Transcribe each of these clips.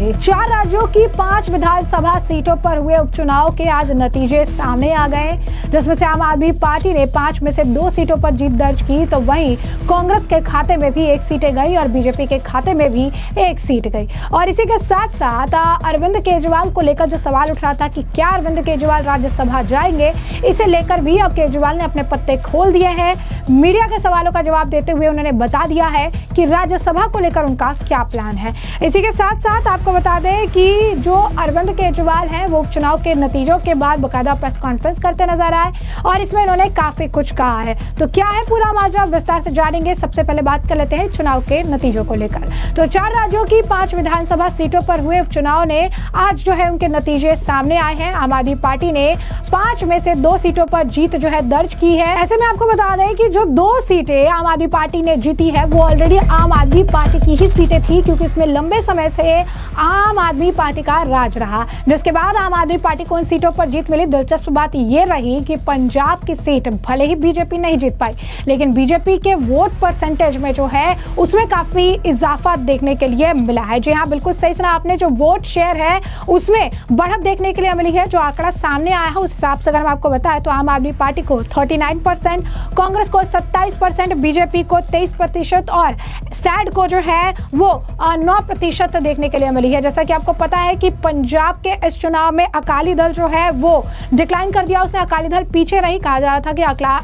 थे। 4 राज्यों की 5 विधानसभा सीटों पर हुए उपचुनाव के आज नतीजे सामने आ गए, जिसमें से आम आदमी पार्टी ने 5 में से 2 सीटों पर जीत दर्ज की, तो वहीं कांग्रेस के खाते में भी 1 सीटें गई और बीजेपी के खाते में भी 1 सीट गई। और इसी के साथ साथ अरविंद केजरीवाल को लेकर जो सवाल उठ रहा था कि क्या अरविंद केजरीवाल राज्यसभा जाएंगे, इसे लेकर भी अब केजरीवाल ने अपने पत्ते खोल दिए हैं। मीडिया के सवालों का जवाब देते हुए उन्होंने बता दिया है कि राज्यसभा को लेकर उनका क्या प्लान है। इसी के साथ साथ आपको बता दें कि जो अरविंद केजरीवाल हैं वो उपचुनाव के नतीजों के बाद बकायदा प्रेस कॉन्फ्रेंस करते नजर आए और इसमें इन्होंने काफी कुछ कहा है। तो क्या है पूरा माजरा, विस्तार से जानेंगे। सबसे पहले बात कर लेते हैं चुनाव के नतीजों को लेकर। तो 4 राज्यों की 5 विधानसभा सीटों पर हुए उपचुनाव ने आज जो है उनके नतीजे सामने आए हैं। आम आदमी पार्टी ने 5 में से 2 सीटों पर जीत जो है दर्ज की है। ऐसे में आपको बता दें कि जो 2 सीटें आम आदमी पार्टी ने जीती है वो ऑलरेडी आम आदमी पार्टी की ही सीटें थी, क्योंकि इसमें लंबे समय से आम आदमी पार्टी का राज रहा। जिसके बाद आम आदमी पार्टी को इन सीटों पर जीत मिली। दिलचस्प बात यह रही कि पंजाब की सीट भले ही बीजेपी नहीं जीत पाई, लेकिन बीजेपी के वोट परसेंटेज में जो है उसमें काफी इजाफा देखने के लिए मिला है। जी हाँ, बिल्कुल सही सुना आपने। जो वोट शेयर है उसमें बढ़त देखने के लिए मिली है। जो आंकड़ा सामने आया है उस हिसाब से अगर हम आपको बताएं तो आम आदमी पार्टी को 39%, कांग्रेस को 27%, बीजेपी को 23% और सैड को जो है वो 9% देखने के लिए मिली है। जैसा कि आपको पता है कि पंजाब के इस चुनाव में अकाली दल जो है वो डिक्लाइन कर दिया, उसने अकाली दल पीछे रही। कहा जा रहा था कि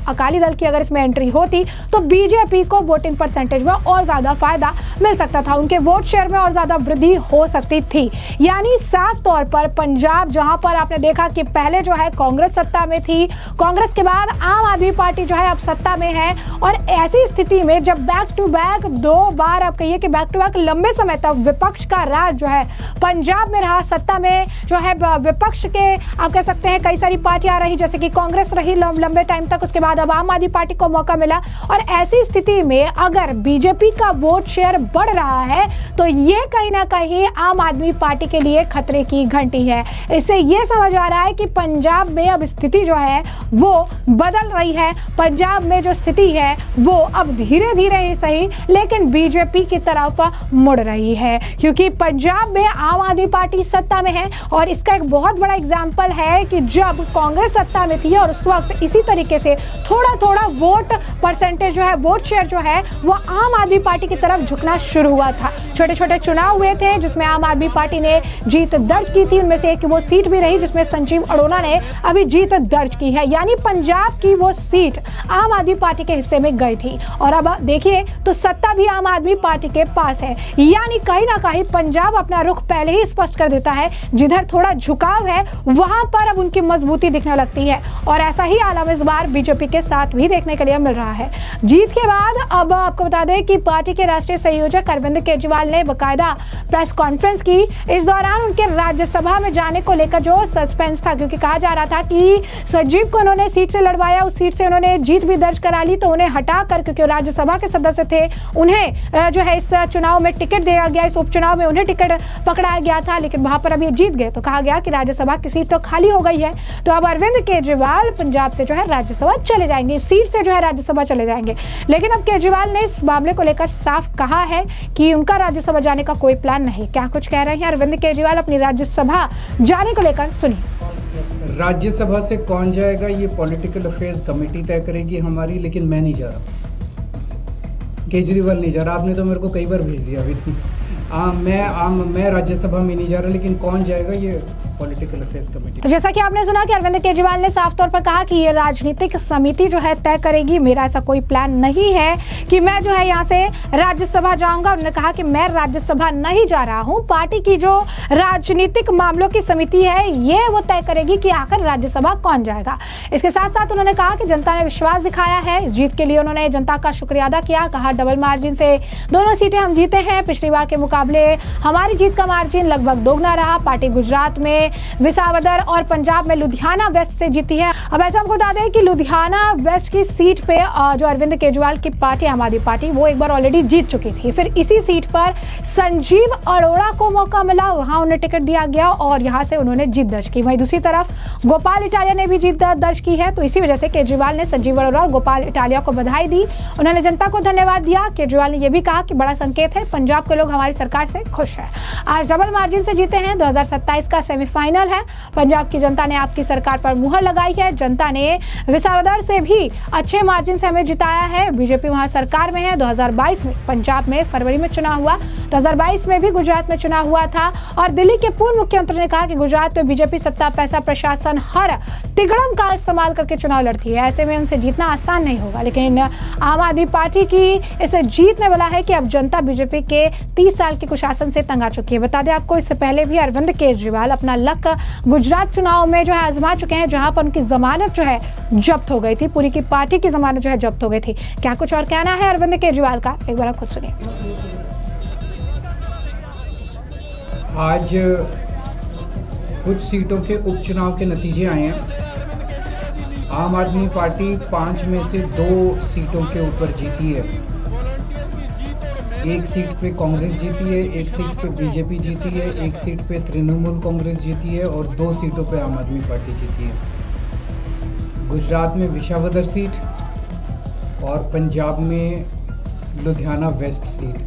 अकाली दल की अगर इसमें एंट्री होती तो बीजेपी को वोटिंग परसेंटेज में और ज्यादा फायदा मिल सकता था, उनके वोट शेयर में और ज्यादा वृद्धि हो सकती थी। यानी साफ तौर पर पंजाब, जहां पर आपने देखा कि पहले जो है कांग्रेस सत्ता में थी, कांग्रेस के बाद आम आदमी पार्टी जो है अब सत्ता में है, और ऐसी स्थिति में जब बैक टू बैक 2 बार आप कहिए कि बैक टू बैक लंबे समय तक विपक्ष का राज जो है पंजाब में रहा, सत्ता में जो है विपक्ष के आप कह सकते हैं कई सारी पार्टियां रही, जैसे कि कांग्रेस रही लंबे टाइम तक, उसके बाद अब आम आदमी पार्टी को मौका मिला। और ऐसी स्थिति में अगर बीजेपी का वोट शेयर बढ़ रहा है तो ये कहीं ना कहीं आम आदमी पार्टी के लिए खतरे की घंटी है। इससे ये समझ आ रहा है कि पंजाब में अब स्थिति जो है वो बदल रही है। पंजाब में जो स्थिति है वो अब धीरे धीरे ही सही लेकिन बीजेपी की तरफ मुड़ रही है, क्योंकि पंजाब में आम आदमी पार्टी सत्ता में है। और इसका एक बहुत बड़ा एग्जाम्पल है कि जब कांग्रेस सत्ता में थी और उस वक्त इसी तरीके से थोड़ा थोड़ा वोट परसेंटेज जो है, वोट शेयर जो है वो आम आदमी पार्टी की तरफ झुकना शुरू हुआ था। छोटे छोटे चुनाव हुए थे जिसमें आम आदमी पार्टी ने जीत दर्ज की थी, उनमें से एक वो सीट भी रही जिसमें संजीव अरोड़ा ने अभी जीत दर्ज की है। यानी पंजाब की वो सीट आम आदमी पार्टी के हिस्से में गई थी और अब देखिए तो सत्ता भी आम आदमी पार्टी के पास है। यानी कहीं ना कहीं पंजाब अपना रुख पहले ही स्पष्ट कर देता है, जिधर थोड़ा झुकाव है वहां पर अब उनकी मजबूती दिखने लगती है। और ऐसा ही आलम इस बार बीजेपी के साथ भी देखने के लिए मिल रहा है। जीत के बाद अब आपको बता दें कि पार्टी के राष्ट्रीय संयोजक अरविंद केजरीवाल ने बकायदा प्रेस कॉन्फ्रेंस की। इस दौरान उनके राज्यसभा में जाने को लेकर जो सस्पेंस था, क्योंकि कहा जा रहा था कि संजीव को उन्होंने सीट से लड़वाया, उस सीट से उन्होंने जीत भी दर्ज करा ली, तो उन्हें हटाकर, क्योंकि राज्यसभा के सदस्य थे, उन्हें जो है इस चुनाव में टिकट दिया गया, इस उपचुनाव में उन्हें टिकट पकड़ाया गया था, लेकिन वहां पर अब ये जीत गए तो कहा गया कि राज्यसभा की सीट तो खाली हो गई है। तो अब अरविंद केजरीवाल पंजाब से जो है राज्यसभा चले जाएंगे, इस सीट से जो है राज्यसभा चले जाएंगे। लेकिन अब केजरीवाल ने इस मामले को लेकर साफ कहा है कि उनका राज्यसभा जाने का कोई प्लान नहीं। क्या कुछ कह रहे हैं अरविंद केजरीवाल अपनी राज्यसभा जाने को लेकर, सुनिए। राज्यसभा से कौन जाएगा ये पॉलिटिकल अफेयर्स कमेटी तय करेगी हमारी, लेकिन मैं नहीं जा रहा, केजरीवाल नहीं जा रहा। आपने तो मेरे को कई बार भेज दिया अभी। मैं राज्यसभा में नहीं जा रहा, लेकिन कौन जाएगा ये पॉलिटिकल अफेयर्स कमेटी। तो जैसा कि आपने सुना कि अरविंद केजरीवाल ने साफ तौर पर कहा कि ये राजनीतिक समिति जो है तय करेगी, मेरा ऐसा कोई प्लान नहीं है कि मैं जो है यहाँ से राज्यसभा जाऊंगा। उन्होंने कहा कि मैं राज्यसभा नहीं जा रहा हूँ, पार्टी की जो राजनीतिक मामलों की समिति है ये वो तय करेगी कि आखिर राज्यसभा कौन जाएगा। इसके साथ साथ उन्होंने कहा कि जनता ने विश्वास दिखाया है, इस जीत के लिए उन्होंने जनता का शुक्रिया अदा किया। कहा डबल मार्जिन से दोनों सीटें हम जीते हैं, पिछली बार के मुकाबले हमारी जीत का मार्जिन लगभग दोगुना रहा। पार्टी गुजरात में विसावदर और पंजाब में लुधियाना वेस्ट से जीती है। अब ऐसा हमको बता दें कि लुधियाना वेस्ट की सीट पे जो अरविंद केजरीवाल की पार्टी आम आदमी पार्टी वो एक बार ऑलरेडी जीत चुकी थी। फिर इसी सीट पर संजीव अरोड़ा को मौका मिला, वहां उन्हें टिकट दिया गया और यहां से उन्होंने जीत दर्ज की। वहीं दूसरी तरफ गोपाल इटालिया ने भी जीत दर्ज की है। तो इसी वजह से केजरीवाल ने संजीव अरोड़ा और गोपाल इटालिया को बधाई दी। उन्होंने जनता को धन्यवाद दिया। केजरीवाल ने यह भी कहा कि बड़ा संकेत है, पंजाब के लोग हमारी सरकार से खुश है। आज डबल मार्जिन से जीते हैं। 2027 का सेमीफाइनल है। पंजाब की जनता ने आपकी सरकार पर मुहर लगाई है। जनता ने विसावदर से भी अच्छे मार्जिन से हमें जिताया है। बीजेपी वहां सरकार में है। 2022 में पंजाब में फरवरी में चुनाव हुआ, 2022 में भी गुजरात में चुनाव हुआ था और दिल्ली के पूर्व मुख्यमंत्री ने कहा कि गुजरात में बीजेपी सत्ता, पैसा, प्रशासन हर तिगड़म का इस्तेमाल करके चुनाव लड़ती है। ऐसे में उनसे जीतना आसान नहीं होगा। लेकिन आम आदमी पार्टी की इस जीत ने बोला है कि अब जनता बीजेपी के 30 साल के कुशासन से तंग आ चुकी है। बता दें आपको, इससे पहले भी अरविंद केजरीवाल अपना लक गुजरात चुनाव में जो है आजमा चुके हैं, जहां पर उनकी जमानत जो है जब्त हो गई थी। पूरी की पार्टी की जमानत जो है जब्त हो गई थी। क्या कुछ और कहना है अरविंद केजरीवाल का, एक बार आप खुद सुनिए। आज कुछ सीटों के उपचुनाव के नतीजे आए हैं। आम आदमी पार्टी 5 में से 2 सीटों के ऊपर जीती है। एक सीट पे कांग्रेस जीती है, एक सीट पे बीजेपी जीती है, एक सीट पे तृणमूल कांग्रेस जीती है और 2 सीटों पे आम आदमी पार्टी जीती है। गुजरात में विसावदर सीट और पंजाब में लुधियाना वेस्ट सीट।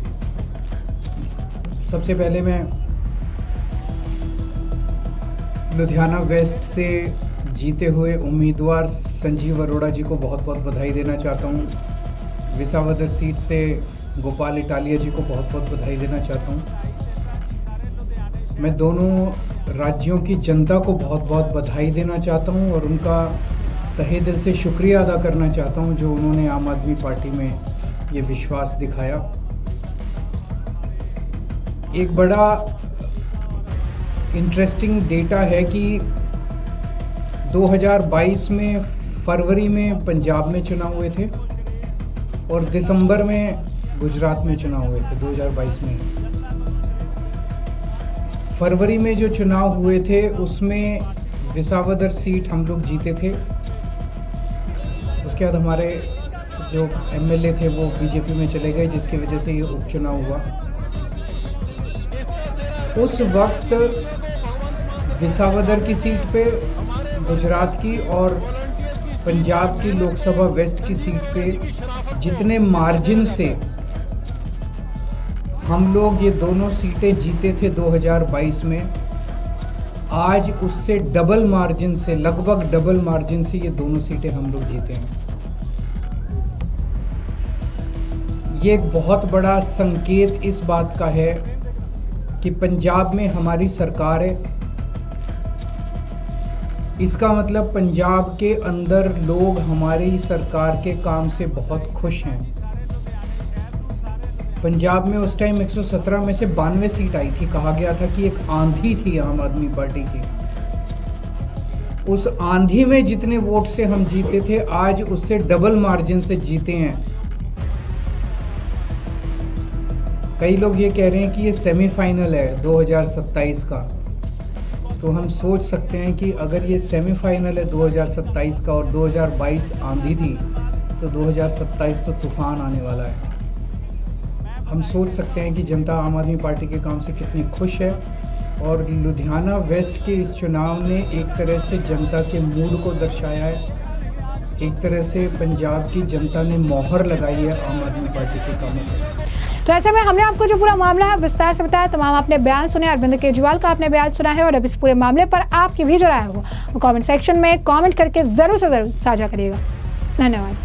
सबसे पहले मैं लुधियाना वेस्ट से जीते हुए उम्मीदवार संजीव अरोड़ा जी को बहुत बहुत बधाई देना चाहता हूँ। विसावदर सीट से गोपाल इटालिया जी को बहुत बहुत बधाई देना चाहता हूँ। मैं दोनों राज्यों की जनता को बहुत बहुत बधाई देना चाहता हूँ और उनका तहे दिल से शुक्रिया अदा करना चाहता हूँ जो उन्होंने आम आदमी पार्टी में ये विश्वास दिखाया। एक बड़ा इंटरेस्टिंग डेटा है कि 2022 में फरवरी में पंजाब में चुनाव हुए थे और दिसंबर में गुजरात में चुनाव हुए थे। 2022 में फरवरी में जो चुनाव हुए थे उसमें विसावदर सीट हम लोग जीते थे। उसके बाद हमारे जो एमएलए थे वो बीजेपी में चले गए, जिसकी वजह से ये उपचुनाव हुआ। उस वक्त विसावदर की सीट पे, गुजरात की और पंजाब की लोकसभा वेस्ट की सीट पे जितने मार्जिन से हम लोग ये दोनों सीटें जीते थे 2022 में, आज उससे डबल मार्जिन से, लगभग डबल मार्जिन से ये दोनों सीटें हम लोग जीते हैं। ये एक बहुत बड़ा संकेत इस बात का है कि पंजाब में हमारी सरकार है। इसका मतलब पंजाब के अंदर लोग हमारी सरकार के काम से बहुत खुश हैं। पंजाब में उस टाइम 117 में से 92 सीट आई थी। कहा गया था कि एक आंधी थी आम आदमी पार्टी की। उस आंधी में जितने वोट से हम जीते थे, आज उससे डबल मार्जिन से जीते हैं। कई लोग ये कह रहे हैं कि ये सेमीफाइनल है 2027 का, तो हम सोच सकते हैं कि अगर ये सेमीफाइनल है 2027 का और 2022 आंधी थी, तो 2027 तो तूफान आने वाला है। हम सोच सकते हैं कि जनता आम आदमी पार्टी के काम से कितनी खुश है और लुधियाना वेस्ट के इस चुनाव ने एक तरह से जनता के मूड को दर्शाया है। एक तरह से पंजाब की जनता ने मोहर लगाई है आम आदमी पार्टी के कामों पर। तो ऐसे में हमने आपको जो पूरा मामला है विस्तार से बताया। तमाम आपने बयान सुने, अरविंद केजरीवाल का आपने बयान सुना है और अब इस पूरे मामले पर आपकी भी जो राय हो वो कमेंट सेक्शन में कमेंट करके जरूर से जरूर साझा करिएगा। धन्यवाद।